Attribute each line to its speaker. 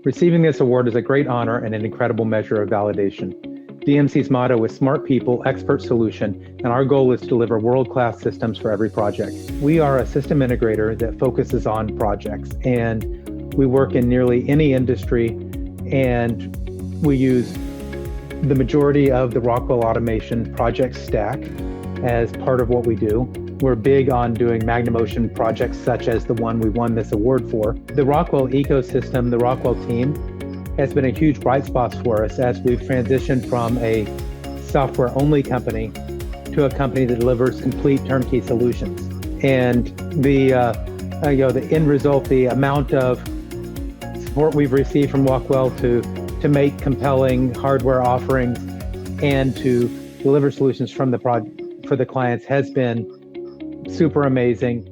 Speaker 1: Receiving this award is a great honor and an incredible measure of validation. DMC's motto is smart people, expert solution, and our goal is to deliver world-class systems for every project. We are a system integrator that focuses on projects, and we work in nearly any industry, and we use the majority of the Rockwell automation project stack as part of what we do. We're big on doing MagnaMotion projects such as the one we won this award for. The Rockwell ecosystem, the Rockwell team, has been a huge bright spot for us as we've transitioned from a software-only company to a company that delivers complete turnkey solutions. And the end result, the amount of support we've received from Rockwell to make compelling hardware offerings and to deliver solutions from for the clients has been super amazing.